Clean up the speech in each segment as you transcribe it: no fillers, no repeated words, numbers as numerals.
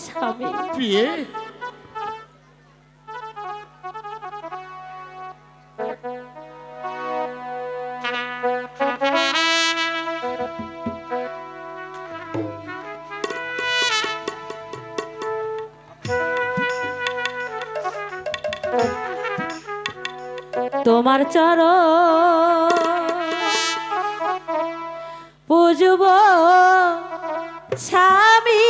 স্বামী। প্রিয়ে, তোমার চরণ পুজব স্বামী,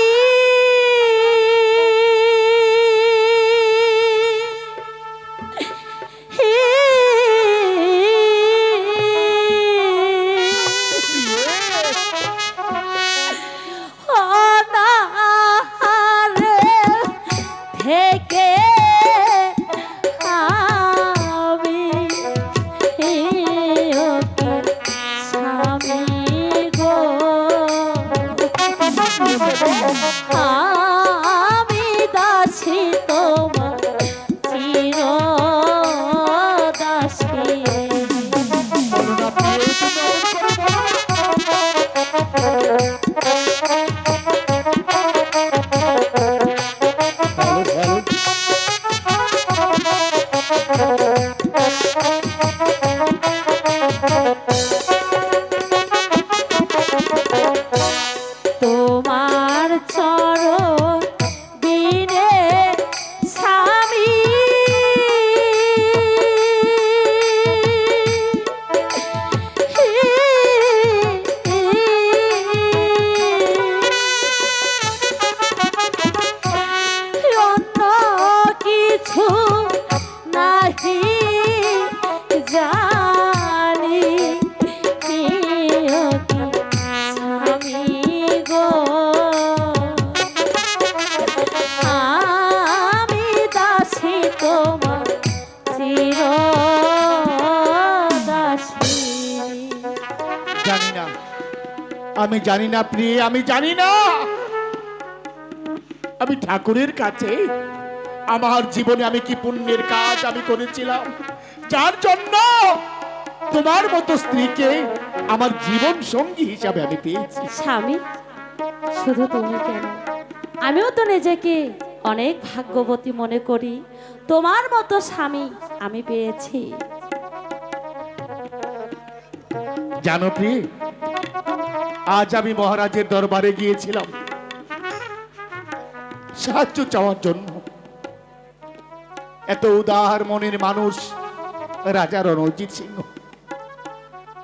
অনাহারে থেকে আমি ওকে স্বামী গো, আমি দাসী তোমার চির দাসী। তোমার চরণ বিনে স্বামী, অন্য কিছু নাহি জানি স্বামী গো, আমি দাসী তোমার চির দাসী। জানি না, আমি জানি না প্রিয়ে, আমি জানি না। আমি ঠাকুরের কাছে আমার জীবনে আমি কি পুণ্যের কাজ আমি করেছিলাম, যার জন্য তোমার মতো স্ত্রীকে আমার জীবন সঙ্গী হিসাবে আমি পেয়েছি। স্বামী, শুধু তুমি কেন, আমিও তো নিজেকে অনেক ভাগ্যবতী মনে করি, তোমার মতো স্বামী আমি পেয়েছি। জানো প্রিয়ে, আজ আমি মহারাজের দরবারে গিয়েছিলাম সাহায্য চাওয়ার জন্য। এত উদার মনের মানুষ রাজা রণজিৎ সিংহ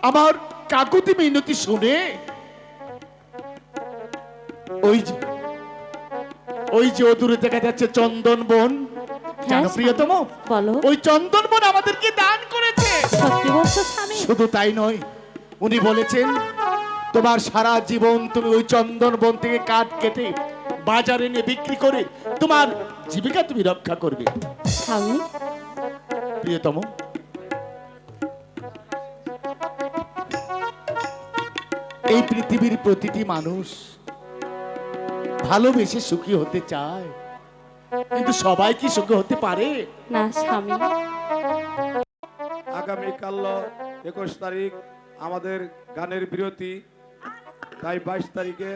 আমার কাকুতি মিনতি শুনে ওই যে দূরে দেখা যাচ্ছে চন্দন বন, জানো প্রিয়তম, বলো। ওই চন্দন বন আমাদেরকে দান করেছে। সত্যি বলছো স্বামী? শুধু তাই নয়, উনি বলেছেন তোমার সারা জীবন তুমি ওই চন্দন বন থেকে কাঠ কেটে বাজারে নিয়ে বিক্রি করে তোমার জীবিকা তুমি রক্ষা করবে। স্বামী, প্রিয়তম, এই পৃথিবীর প্রতিটি মানুষ ভালোবেসে সুখী হতে চায়, কিন্তু সবাই কি সুখী হতে পারে? না স্বামী। আগামীকাল 21 তারিখ আমাদের গানের বিরতি, তাই 22 তারিখে